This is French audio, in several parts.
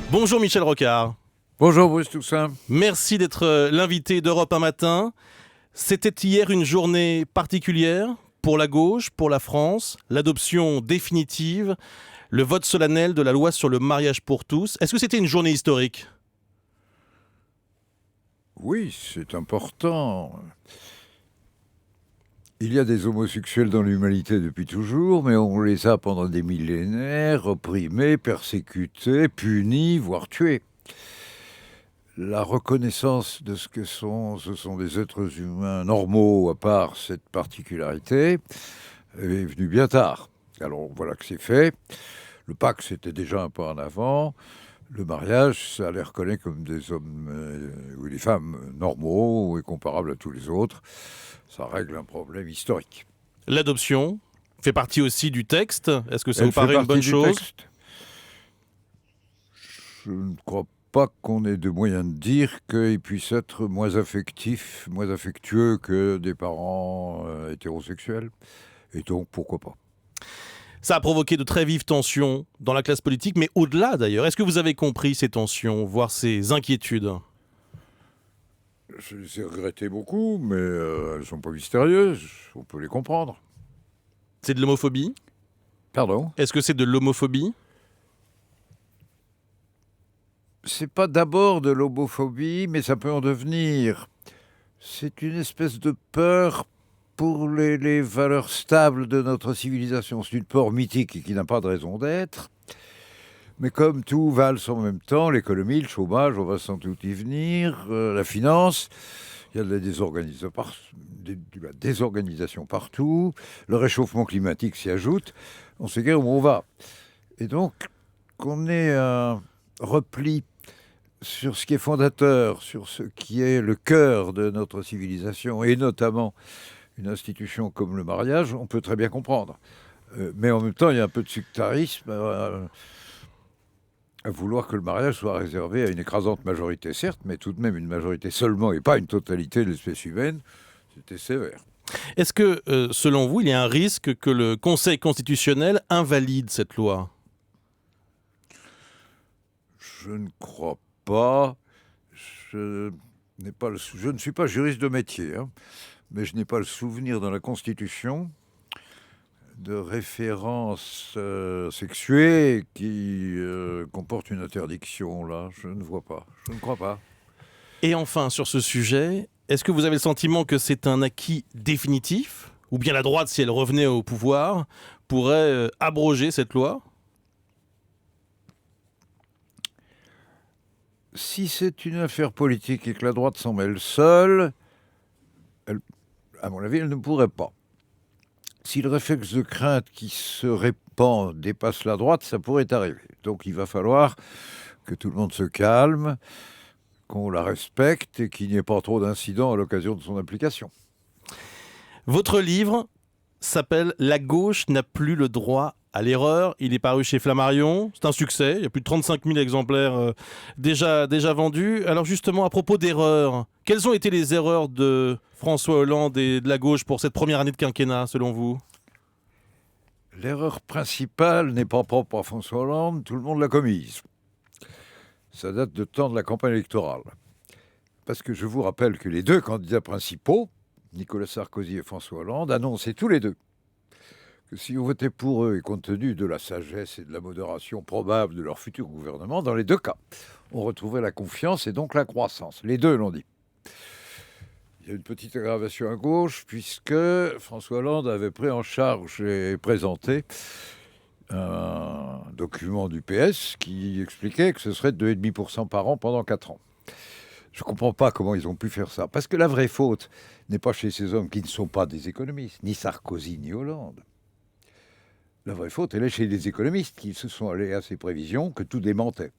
Bonjour Michel Rocard. Bonjour Bruce Toussaint. Merci d'être l'invité d'Europe un matin. C'était hier une journée particulière pour la gauche, pour la France, l'adoption définitive, le vote solennel de la loi sur le mariage pour tous. Est-ce que c'était une journée historique ? Oui, c'est important. Il y a des homosexuels dans l'humanité depuis toujours, mais on les a pendant des millénaires opprimés, persécutés, punis, voire tués. La reconnaissance de ce sont des êtres humains normaux, à part cette particularité, est venue bien tard. Alors voilà que c'est fait. Le pacte, c'était déjà un pas en avant. Le mariage, ça les reconnaît comme des hommes ou des femmes normaux et comparables à tous les autres. Ça règle un problème historique. L'adoption fait partie aussi du texte. Est-ce que ça vous paraît une bonne chose ? Je ne crois pas qu'on ait de moyens de dire qu'il puisse être moins affectif, moins affectueux que des parents hétérosexuels. Et donc, pourquoi pas ? Ça a provoqué de très vives tensions dans la classe politique, mais au-delà d'ailleurs. Est-ce que vous avez compris ces tensions, voire ces inquiétudes ? Je les ai regrettées beaucoup, mais elles ne sont pas mystérieuses. On peut les comprendre. C'est de l'homophobie ? Pardon ? Est-ce que c'est de l'homophobie ? C'est pas d'abord de l'homophobie, mais ça peut en devenir. C'est une espèce de peur pour les valeurs stables de notre civilisation. C'est une peur mythique et qui n'a pas de raison d'être. Mais comme tout valse en même temps, l'économie, le chômage, on va sans doute y venir, la finance, il y a de la désorganisation partout, le réchauffement climatique s'y ajoute, on sait guère où on va. Et donc, qu'on ait un repli sur ce qui est fondateur, sur ce qui est le cœur de notre civilisation, et notamment une institution comme le mariage, on peut très bien comprendre. Mais en même temps, il y a un peu de sectarisme à vouloir que le mariage soit réservé à une écrasante majorité, certes, mais tout de même une majorité seulement et pas une totalité de l'espèce humaine, c'était sévère. Est-ce que, selon vous, il y a un risque que le Conseil constitutionnel invalide cette loi ? Je ne crois pas. Je ne suis pas juriste de métier, mais je n'ai pas le souvenir dans la Constitution de références sexuées qui comportent une interdiction, là. Je ne vois pas. Je ne crois pas. Et enfin, sur ce sujet, est-ce que vous avez le sentiment que c'est un acquis définitif ? Ou bien la droite, si elle revenait au pouvoir, pourrait abroger cette loi ? Si c'est une affaire politique et que la droite s'en mêle seule, à mon avis, elle ne pourrait pas. Si le réflexe de crainte qui se répand dépasse la droite, ça pourrait arriver. Donc il va falloir que tout le monde se calme, qu'on la respecte et qu'il n'y ait pas trop d'incidents à l'occasion de son application. Votre livre s'appelle « La gauche n'a plus le droit à l'erreur ». Il est paru chez Flammarion. C'est un succès. Il y a plus de 35 000 exemplaires déjà vendus. Alors justement, à propos d'erreurs, quelles ont été les erreurs de François Hollande et de la gauche pour cette première année de quinquennat, selon vous ? L'erreur principale n'est pas propre à François Hollande, tout le monde l'a commise. Ça date de temps de la campagne électorale. Parce que je vous rappelle que les deux candidats principaux, Nicolas Sarkozy et François Hollande, annonçaient tous les deux que si on votait pour eux, et compte tenu de la sagesse et de la modération probable de leur futur gouvernement, dans les deux cas, on retrouverait la confiance et donc la croissance. Les deux l'ont dit. Il y a une petite aggravation à gauche, puisque François Hollande avait pris en charge et présenté un document du PS qui expliquait que ce serait 2,5% par an pendant 4 ans. Je ne comprends pas comment ils ont pu faire ça. Parce que la vraie faute n'est pas chez ces hommes qui ne sont pas des économistes, ni Sarkozy, ni Hollande. La vraie faute, elle est chez les économistes qui se sont allés à ces prévisions que tout démentait.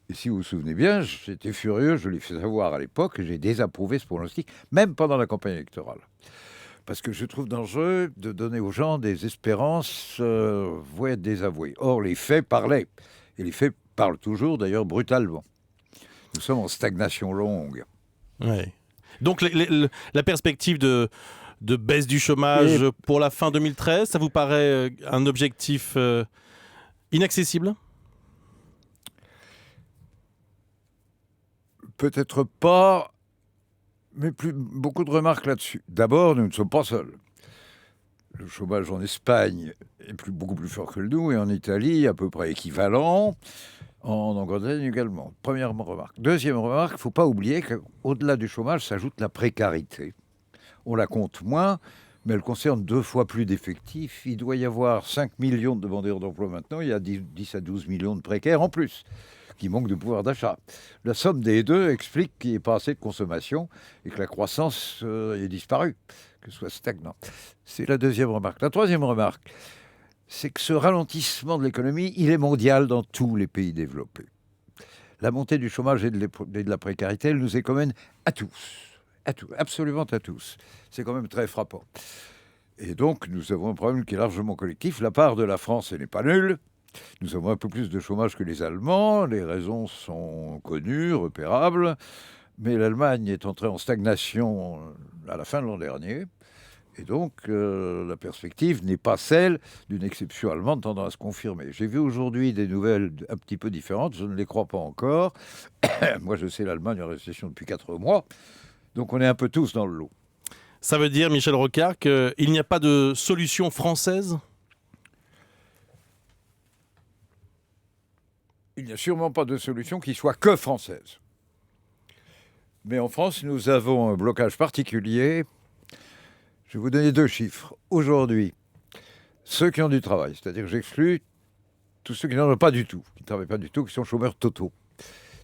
Et si vous vous souvenez bien, j'étais furieux, je l'ai fait savoir à l'époque, et j'ai désapprouvé ce pronostic, même pendant la campagne électorale. Parce que je trouve dangereux de donner aux gens des espérances vouées à être désavouées. Or, les faits parlaient. Et les faits parlent toujours, d'ailleurs, brutalement. Nous sommes en stagnation longue. Ouais. Donc la perspective de baisse du chômage pour la fin 2013, ça vous paraît un objectif inaccessible ? Peut-être pas, mais beaucoup de remarques là-dessus. D'abord, nous ne sommes pas seuls. Le chômage en Espagne est beaucoup plus fort que le nous, et en Italie, à peu près équivalent. En Grande-Bretagne également. Première remarque. Deuxième remarque, il ne faut pas oublier qu'au-delà du chômage s'ajoute la précarité. On la compte moins, mais elle concerne 2 fois plus d'effectifs. Il doit y avoir 5 millions de demandeurs d'emploi maintenant, il y a 10 à 12 millions de précaires en plus, qui manquent de pouvoir d'achat. La somme des deux explique qu'il n'y ait pas assez de consommation et que la croissance ait disparu, que ce soit stagnant. C'est la deuxième remarque. La troisième remarque, c'est que ce ralentissement de l'économie, il est mondial dans tous les pays développés. La montée du chômage et de la précarité, elle nous est commune à tous, absolument à tous. C'est quand même très frappant. Et donc, nous avons un problème qui est largement collectif. La part de la France, elle n'est pas nulle. Nous avons un peu plus de chômage que les Allemands. Les raisons sont connues, repérables. Mais l'Allemagne est entrée en stagnation à la fin de l'an dernier. Et donc, la perspective n'est pas celle d'une exception allemande tendant à se confirmer. J'ai vu aujourd'hui des nouvelles un petit peu différentes, je ne les crois pas encore. Moi, je sais l'Allemagne en récession depuis 4 mois, donc on est un peu tous dans le lot. Ça veut dire, Michel Rocard, qu'il n'y a pas de solution française ? Il n'y a sûrement pas de solution qui soit que française. Mais en France, nous avons un blocage particulier. Je vais vous donner 2 chiffres. Aujourd'hui, ceux qui ont du travail, c'est-à-dire que j'exclus tous ceux qui n'en ont pas du tout, qui ne travaillent pas du tout, qui sont chômeurs totaux.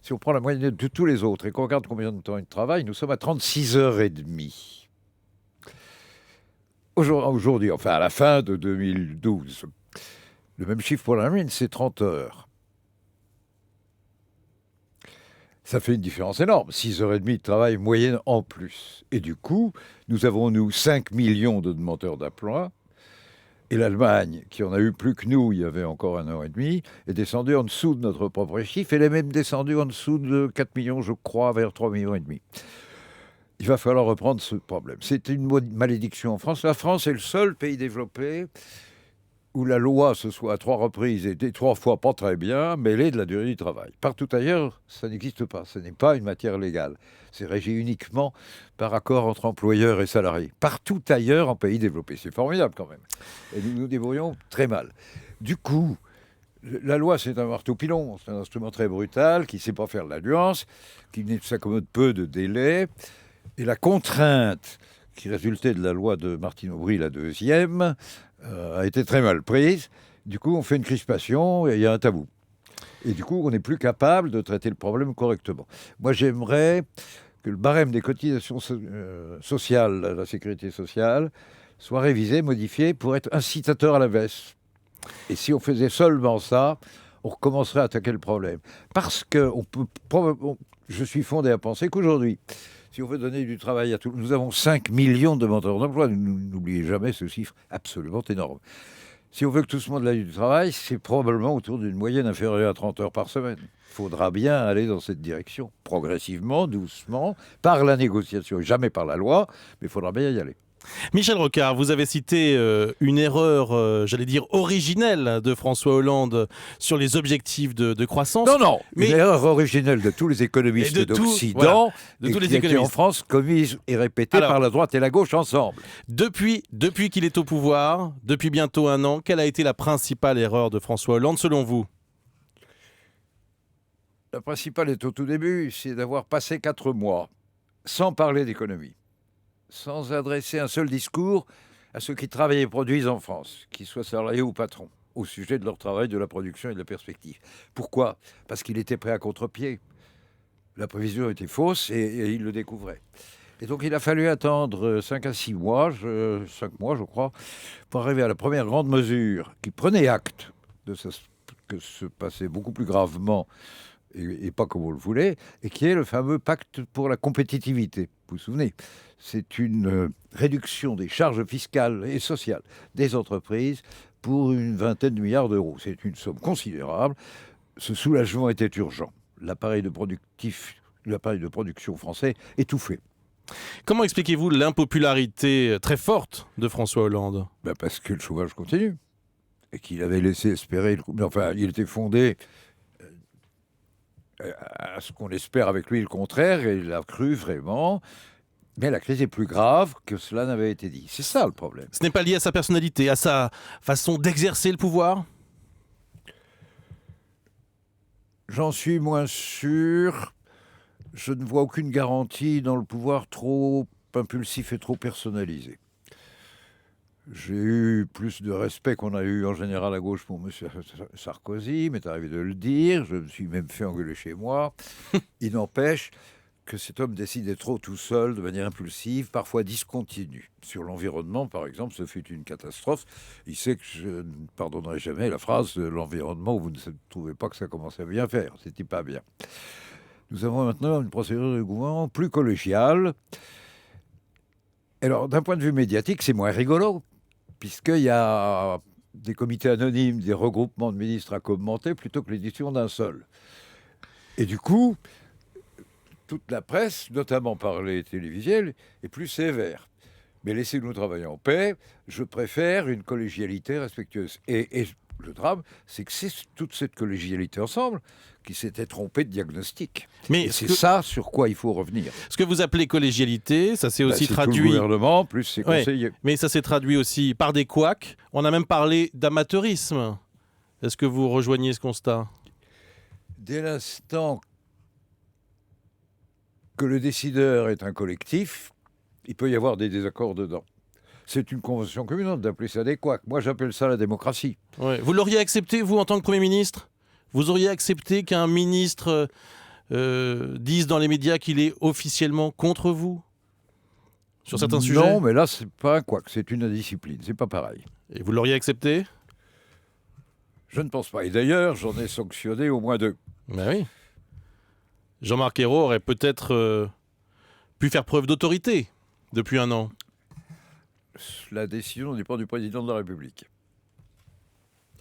Si on prend la moyenne de tous les autres et qu'on regarde combien de temps ils travaillent, nous sommes à 36h30. Aujourd'hui, enfin à la fin de 2012, le même chiffre pour la mine, c'est 30 heures. Ça fait une différence énorme, 6h30 de travail moyenne en plus. Et du coup, nous avons, 5 millions de demandeurs d'emploi. Et l'Allemagne, qui en a eu plus que nous, il y avait encore 1 an et demi, est descendue en dessous de notre propre chiffre. Elle est même descendue en dessous de 4 millions, je crois, vers 3 millions et demi. Il va falloir reprendre ce problème. C'est une malédiction en France. La France est le seul pays développé où la loi se soit à 3 reprises et 3 fois pas très bien mêlée de la durée du travail. Partout ailleurs, ça n'existe pas. Ce n'est pas une matière légale. C'est régi uniquement par accord entre employeurs et salariés. Partout ailleurs en pays développés. C'est formidable quand même. Et nous nous débrouillons très mal. Du coup, la loi, c'est un marteau-pilon. C'est un instrument très brutal qui ne sait pas faire de la nuance, qui s'accommode peu de délais. Et la contrainte qui résultait de la loi de Martine Aubry, la deuxième, a été très mal prise. Du coup, on fait une crispation et il y a un tabou. Et du coup, on n'est plus capable de traiter le problème correctement. Moi, j'aimerais que le barème des cotisations sociales, la sécurité sociale, soit révisé, modifié pour être incitateur à la baisse. Et si on faisait seulement ça, on recommencerait à attaquer le problème. Parce que je suis fondé à penser qu'aujourd'hui, si on veut donner du travail à tous, nous avons 5 millions de demandeurs d'emploi. N'oubliez jamais ce chiffre absolument énorme. Si on veut que tout ce monde ait du travail, c'est probablement autour d'une moyenne inférieure à 30 heures par semaine. Il faudra bien aller dans cette direction, progressivement, doucement, par la négociation, jamais par la loi, mais il faudra bien y aller. Michel Rocard, vous avez cité une erreur, j'allais dire originelle, de François Hollande sur les objectifs de croissance. Non, mais une erreur originelle de tous les économistes d'Occident, voilà, de tous les économistes qui en France commise et répétée par la droite et la gauche ensemble. Depuis qu'il est au pouvoir, depuis bientôt 1 an, quelle a été la principale erreur de François Hollande selon vous ? La principale est au tout début, c'est d'avoir passé 4 mois sans parler d'économie, sans adresser un seul discours à ceux qui travaillent et produisent en France, qu'ils soient salariés ou patrons, au sujet de leur travail, de la production et de la perspective. Pourquoi ? Parce qu'il était prêt à contre-pied. La prévision était fausse et il le découvrait. Et donc il a fallu attendre 5 à 6 mois, 5 mois je crois, pour arriver à la première grande mesure qui prenait acte de ce que se passait beaucoup plus gravement et pas comme on le voulait, et qui est le fameux pacte pour la compétitivité. Vous vous souvenez ? C'est une réduction des charges fiscales et sociales des entreprises pour une vingtaine de milliards d'euros. C'est une somme considérable. Ce soulagement était urgent. L'appareil de production français étouffait. Comment expliquez-vous l'impopularité très forte de François Hollande ? Parce que le chômage continue et qu'il avait laissé espérer... Enfin, il était fondé à ce qu'on espère avec lui le contraire, et il a cru vraiment. Mais la crise est plus grave que cela n'avait été dit. C'est ça le problème. Ce n'est pas lié à sa personnalité, à sa façon d'exercer le pouvoir? J'en suis moins sûr. Je ne vois aucune garantie dans le pouvoir trop impulsif et trop personnalisé. J'ai eu plus de respect qu'on a eu en général à gauche pour M. Sarkozy, m'est arrivé de le dire. Je me suis même fait engueuler chez moi. Il n'empêche que cet homme décidait trop tout seul, de manière impulsive, parfois discontinue. Sur l'environnement, par exemple, ce fut une catastrophe. Il sait que je ne pardonnerai jamais la phrase de l'environnement où vous ne trouvez pas que ça commençait à bien faire. C'était pas bien. Nous avons maintenant une procédure de gouvernement plus collégiale. Alors, d'un point de vue médiatique, c'est moins rigolo, puisqu'il y a des comités anonymes, des regroupements de ministres à commenter, plutôt que l'édition d'un seul. Et du coup, toute la presse, notamment par les télévisuels, est plus sévère. Mais laissez-nous travailler en paix, je préfère une collégialité respectueuse. Et le drame, c'est que c'est toute cette collégialité ensemble qui s'était trompée de diagnostic. Mais c'est ça sur quoi il faut revenir. Ce que vous appelez collégialité, ça s'est aussi traduit... Tout le gouvernement, plus ses conseillers. Mais ça s'est traduit aussi par des couacs. On a même parlé d'amateurisme. Est-ce que vous rejoignez ce constat? Dès l'instant que le décideur est un collectif, il peut y avoir des désaccords dedans. C'est une convention commune d'appeler ça des couacs. Moi, j'appelle ça la démocratie. Ouais. Vous l'auriez accepté, vous, en tant que Premier ministre? Vous auriez accepté qu'un ministre dise dans les médias qu'il est officiellement contre vous sur certains sujets? Non, mais là, c'est pas un couac, c'est une indiscipline. C'est pas pareil. Et vous l'auriez accepté? Je ne pense pas. Et d'ailleurs, j'en ai sanctionné au moins 2. Ben oui. Jean-Marc Ayrault aurait peut-être pu faire preuve d'autorité depuis 1 an. La décision dépend du président de la République.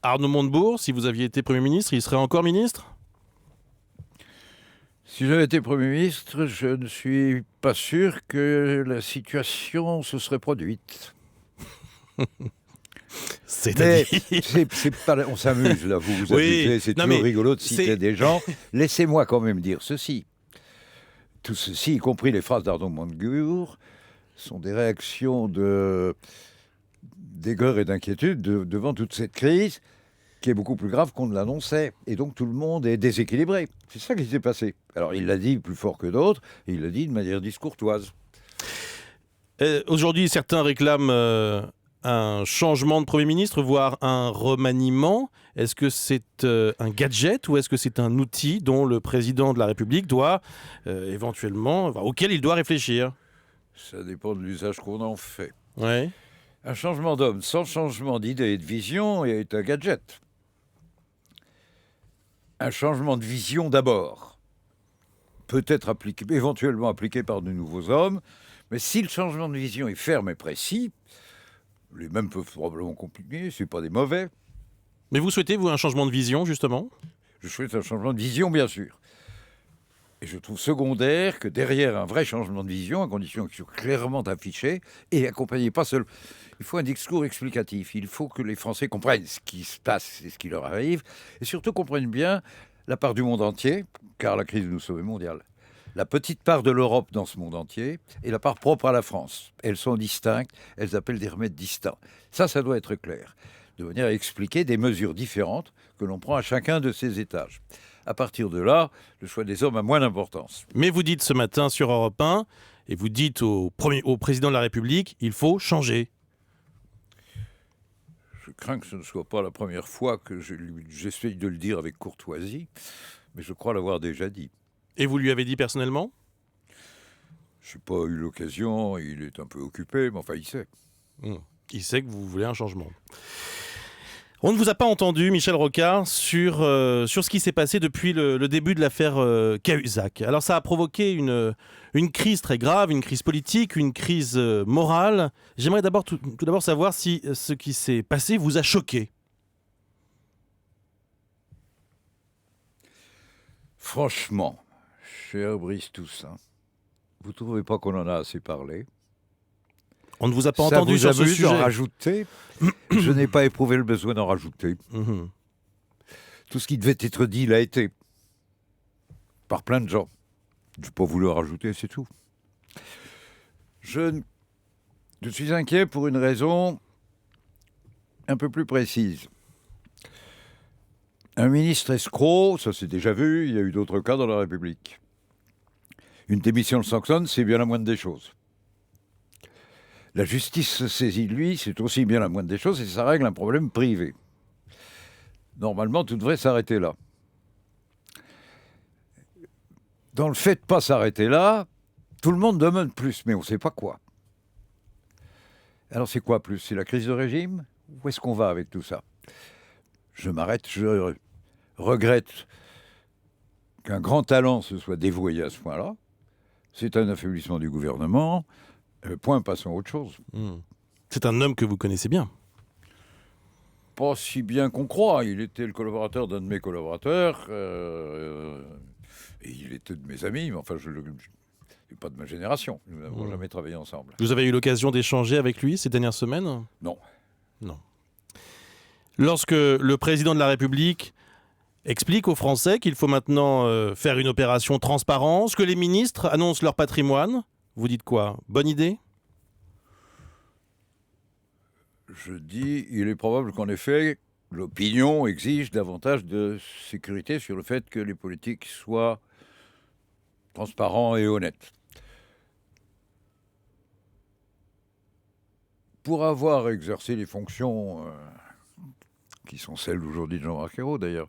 Arnaud Montebourg, si vous aviez été Premier ministre, il serait encore ministre? Si j'avais été Premier ministre, je ne suis pas sûr que la situation se serait produite. C'est-à-dire... c'est pas, on s'amuse là, vous oui, abusez, c'est toujours rigolo de citer des gens. Laissez-moi quand même dire ceci. Tout ceci, y compris les phrases d'Arnaud Montebourg, sont des réactions d'aigreur et d'inquiétude devant toute cette crise qui est beaucoup plus grave qu'on ne l'annonçait. Et donc tout le monde est déséquilibré. C'est ça qui s'est passé. Alors il l'a dit plus fort que d'autres, et il l'a dit de manière discourtoise. Aujourd'hui, certains réclament un changement de Premier ministre, voire un remaniement. Est-ce que c'est un gadget ou est-ce que c'est un outil dont le président de la République doit éventuellement, auquel il doit réfléchir? Ça dépend de l'usage qu'on en fait. Ouais. Un changement d'homme sans changement d'idée et de vision est un gadget. Un changement de vision d'abord, peut-être éventuellement appliqué par de nouveaux hommes, mais si le changement de vision est ferme et précis, les mêmes peuvent probablement compliquer, c'est pas des mauvais. Mais vous souhaitez, vous, un changement de vision, justement? Je souhaite un changement de vision, bien sûr. Et je trouve secondaire que derrière un vrai changement de vision, à condition qu'il soit clairement affiché et accompagné pas seul. Il faut un discours explicatif. Il faut que les Français comprennent ce qui se passe et ce qui leur arrive, et surtout comprennent bien la part du monde entier, car la crise nous sauve est mondiale. La petite part de l'Europe dans ce monde entier et la part propre à la France. Elles sont distinctes, elles appellent des remèdes distincts. Ça doit être clair, de manière à expliquer des mesures différentes que l'on prend à chacun de ces étages. À partir de là, le choix des hommes a moins d'importance. Mais vous dites ce matin sur Europe 1, et vous dites au président de la République, il faut changer. Je crains que ce ne soit pas la première fois que j'essaye de le dire avec courtoisie, mais je crois l'avoir déjà dit. Et vous lui avez dit personnellement? Je n'ai pas eu l'occasion, il est un peu occupé, mais enfin il sait. Il sait que vous voulez un changement. On ne vous a pas entendu, Michel Rocard, sur ce qui s'est passé depuis le début de l'affaire Cahuzac. Alors ça a provoqué une crise très grave, une crise politique, une crise morale. J'aimerais tout d'abord savoir si ce qui s'est passé vous a choqué. Franchement, cher Brice Toussaint, vous ne trouvez pas qu'on en a assez parlé? On ne vous a pas entendu sur ce sujet. D'en rajouter? Je n'ai pas éprouvé le besoin d'en rajouter. Tout ce qui devait être dit l'a été. par plein de gens. Je ne vais pas vous le rajouter, c'est tout. Je suis inquiet pour une raison un peu plus précise. Un ministre escroc, ça s'est déjà vu, il y a eu d'autres cas dans la République. Une démission le sanctionne, c'est bien la moindre des choses. La justice se saisit de lui, c'est aussi bien la moindre des choses, et ça règle un problème privé. Normalement, tout devrait s'arrêter là. Dans le fait de ne pas s'arrêter là, tout le monde demande plus, mais on ne sait pas quoi. Alors c'est quoi plus? C'est la crise de régime? Où est-ce qu'on va avec tout ça? Je m'arrête, je regrette qu'un grand talent se soit dévoyé à ce point-là. C'est un affaiblissement du gouvernement. Point, passons à autre chose. C'est un homme que vous connaissez bien. Pas si bien qu'on croit. Il était le collaborateur d'un de mes collaborateurs. Et il était de mes amis, mais enfin, je n'est pas de ma génération. Nous n'avons jamais travaillé ensemble. Vous avez eu l'occasion d'échanger avec lui ces dernières semaines? Non. Non. Lorsque le président de la République explique aux Français qu'il faut maintenant faire une opération transparence, que les ministres annoncent leur patrimoine, vous dites quoi? Bonne idée? Je dis, il est probable qu'en effet, l'opinion exige davantage de sécurité sur le fait que les politiques soient transparents et honnêtes. Pour avoir exercé les fonctions qui sont celles aujourd'hui de Jean-Marc Ayrault d'ailleurs,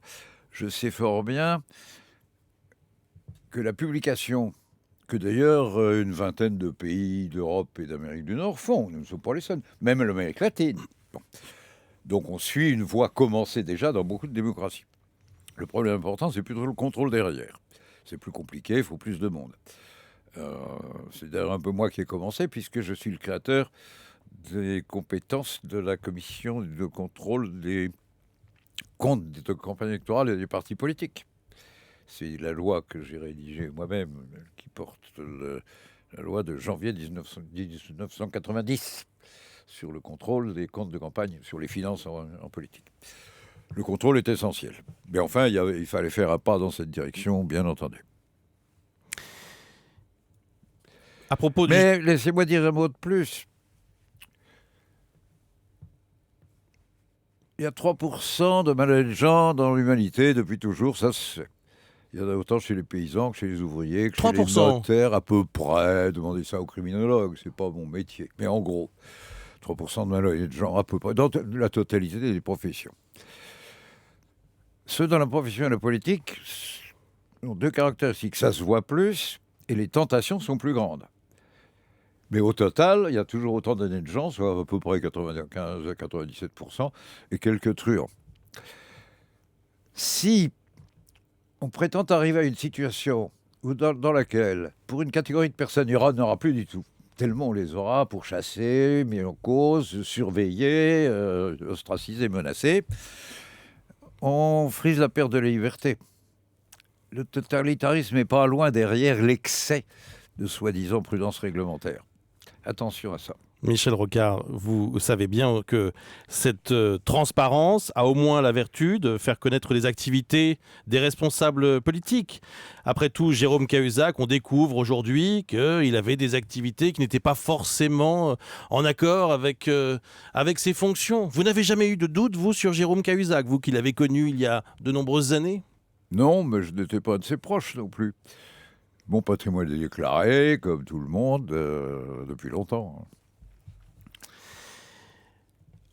je sais fort bien que la publication, que d'ailleurs une vingtaine de pays d'Europe et d'Amérique du Nord font, nous ne sommes pas les seuls, même l'Amérique latine. Bon. Donc on suit une voie commencée déjà dans beaucoup de démocraties. Le problème important, c'est plutôt le contrôle derrière. C'est plus compliqué, il faut plus de monde. C'est d'ailleurs un peu moi qui ai commencé, puisque je suis le créateur des compétences de la commission de contrôle des comptes de campagne électorale et des partis politiques. C'est la loi que j'ai rédigée moi-même, qui porte la loi de janvier 1990 sur le contrôle des comptes de campagne, sur les finances en politique. Le contrôle est essentiel. Mais enfin, il fallait faire un pas dans cette direction, bien entendu. À propos Mais laissez-moi dire un mot de plus. Il y a 3% de malhonnêtes gens dans l'humanité depuis toujours, ça se sait. Il y en a autant chez les paysans que chez les ouvriers, que 3%. chez les notaires, à peu près. Demandez ça aux criminologues, c'est pas mon métier. Mais en gros, 3% de malhonnêtes gens, à peu près, dans la totalité des professions. Ceux dans la profession et la politique ont deux caractéristiques. Ça se voit plus et les tentations sont plus grandes. Mais au total, il y a toujours autant d'honnêtes gens, soit à peu près 95 à 97%, et quelques truands. Si on prétend arriver à une situation dans laquelle, pour une catégorie de personnes, il n'y en aura plus du tout, tellement on les aura pourchassés, mis en cause, surveillés, ostracisés, menacés, on frise la perte de la liberté. Le totalitarisme n'est pas loin derrière l'excès de soi-disant prudence réglementaire. Attention à ça. Michel Rocard, vous savez bien que cette transparence a au moins la vertu de faire connaître les activités des responsables politiques. Après tout, Jérôme Cahuzac, on découvre aujourd'hui qu'il avait des activités qui n'étaient pas forcément en accord avec ses fonctions. Vous n'avez jamais eu de doute, vous, sur Jérôme Cahuzac, vous qui l'avez connu il y a de nombreuses années? Non, mais je n'étais pas de ses proches non plus. Mon patrimoine est déclaré, comme tout le monde, depuis longtemps.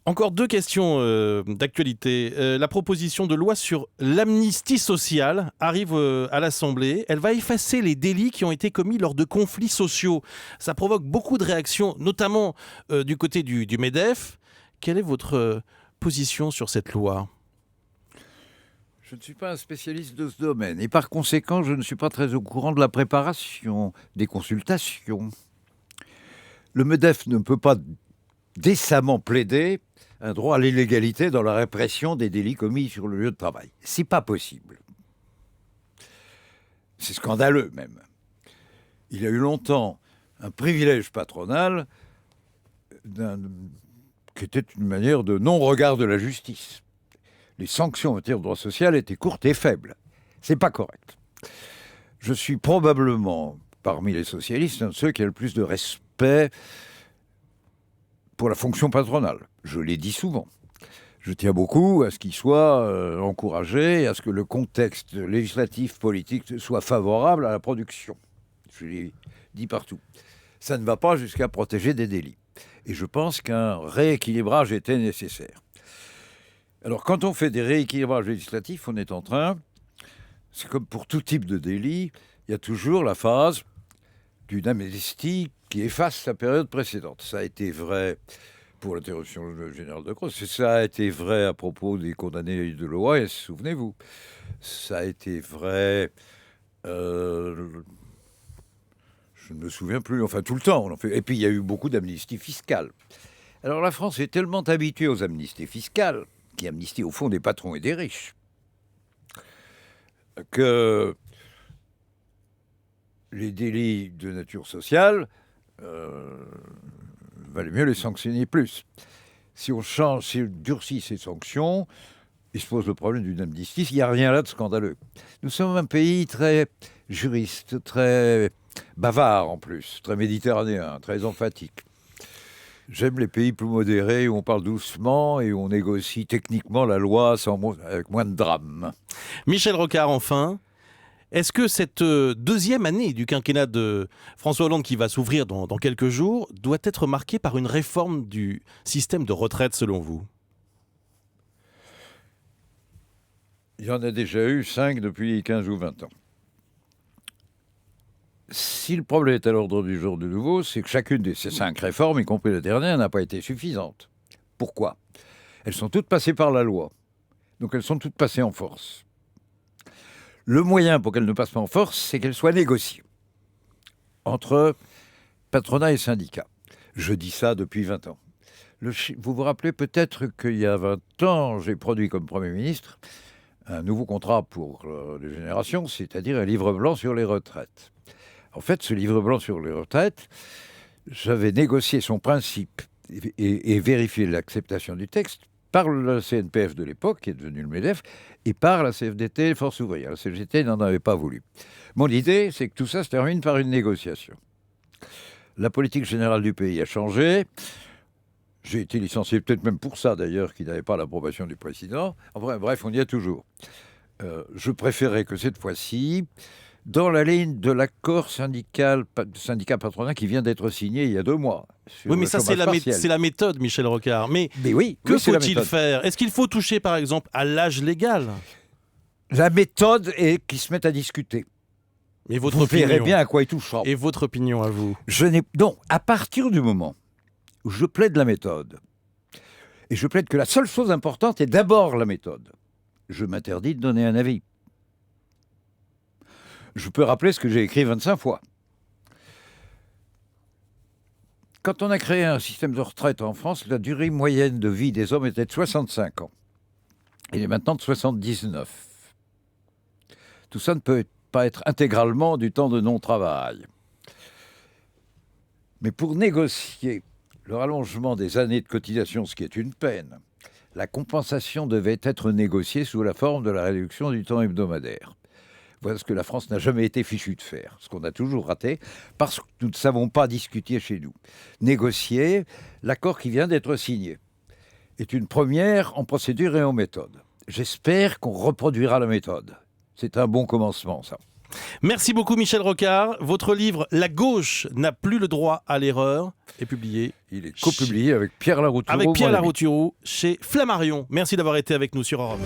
Encore deux questions d'actualité. La proposition de loi sur l'amnistie sociale arrive à l'Assemblée. Elle va effacer les délits qui ont été commis lors de conflits sociaux. Ça provoque beaucoup de réactions, notamment du côté du MEDEF. Quelle est votre position sur cette loi ? Je ne suis pas un spécialiste de ce domaine et par conséquent, je ne suis pas très au courant de la préparation, des consultations. Le MEDEF ne peut pas décemment plaider un droit à l'illégalité dans la répression des délits commis sur le lieu de travail. C'est pas possible. C'est scandaleux même. Il y a eu longtemps un privilège patronal qui était une manière de non-regard de la justice. Les sanctions en matière de droit social étaient courtes et faibles. C'est pas correct. Je suis probablement, parmi les socialistes, un de ceux qui a le plus de respect pour la fonction patronale. Je l'ai dit souvent. Je tiens beaucoup à ce qu'il soit encouragé et à ce que le contexte législatif, politique soit favorable à la production. Je l'ai dit partout. Ça ne va pas jusqu'à protéger des délits. Et je pense qu'un rééquilibrage était nécessaire. Alors, quand on fait des rééquilibrages législatifs, on est en train, c'est comme pour tout type de délit, il y a toujours la phase d'une amnistie qui efface la période précédente. Ça a été vrai pour l'interruption générale de Croce. Ça a été vrai à propos des condamnés de l'OAS, souvenez-vous. Ça a été vrai... je ne me souviens plus, enfin tout le temps. On en fait. Et puis il y a eu beaucoup d'amnisties fiscales. Alors la France est tellement habituée aux amnisties fiscales, qui amnistient au fond des patrons et des riches, que les délits de nature sociale... valait mieux les sanctionner plus. Si on durcit ces sanctions, il se pose le problème d'une amnistie. Il n'y a rien là de scandaleux. Nous sommes un pays très juriste, très bavard en plus, très méditerranéen, très emphatique. J'aime les pays plus modérés où on parle doucement et où on négocie techniquement la loi avec moins de drame. Michel Rocard, enfin. Est-ce que cette deuxième année du quinquennat de François Hollande, qui va s'ouvrir dans quelques jours, doit être marquée par une réforme du système de retraite, selon vous ? Il y en a déjà eu 5 depuis 15 ou 20 ans. Si le problème est à l'ordre du jour de nouveau, c'est que chacune de ces 5 réformes, y compris la dernière, n'a pas été suffisante. Pourquoi ? Elles sont toutes passées par la loi. Donc elles sont toutes passées en force. Le moyen pour qu'elle ne passe pas en force, c'est qu'elle soit négociée entre patronat et syndicats. Je dis ça depuis 20 ans. Vous vous rappelez peut-être qu'il y a 20 ans, j'ai produit comme Premier ministre un nouveau contrat pour les générations, c'est-à-dire un livre blanc sur les retraites. En fait, ce livre blanc sur les retraites, j'avais négocié son principe et vérifié l'acceptation du texte par le CNPF de l'époque, qui est devenu le MEDEF, et par la CFDT, Force ouvrière. La CGT n'en avait pas voulu. Mon idée, c'est que tout ça se termine par une négociation. La politique générale du pays a changé. J'ai été licencié peut-être même pour ça, d'ailleurs, qui n'avait pas l'approbation du président. Enfin, bref, on y est toujours. Je préférais que cette fois-ci, dans la ligne de l'accord syndicat-patronat qui vient d'être signé il y a 2 mois. Oui, mais ça, c'est la méthode, Michel Rocard. Mais oui, que faut-il faire ? Est-ce qu'il faut toucher, par exemple, à l'âge légal ? La méthode est qu'ils se mettent à discuter. Mais votre vous opinion, verrez bien à quoi ils touchent. Et votre opinion à vous ? Donc, à partir du moment où je plaide la méthode, et je plaide que la seule chose importante est d'abord la méthode, je m'interdis de donner un avis. Je peux rappeler ce que j'ai écrit 25 fois. Quand on a créé un système de retraite en France, la durée moyenne de vie des hommes était de 65 ans. Il est maintenant de 79. Tout ça ne peut pas être intégralement du temps de non-travail. Mais pour négocier le rallongement des années de cotisation, ce qui est une peine, la compensation devait être négociée sous la forme de la réduction du temps hebdomadaire. Voilà ce que la France n'a jamais été fichue de faire, ce qu'on a toujours raté, parce que nous ne savons pas discuter chez nous. Négocier, l'accord qui vient d'être signé est une première en procédure et en méthode. J'espère qu'on reproduira la méthode. C'est un bon commencement, ça. Merci beaucoup, Michel Rocard. Votre livre « La gauche n'a plus le droit à l'erreur » est publié. Il est copublié avec Pierre Larouturou. Avec Pierre Larouturou chez Flammarion. Merci d'avoir été avec nous sur Europe.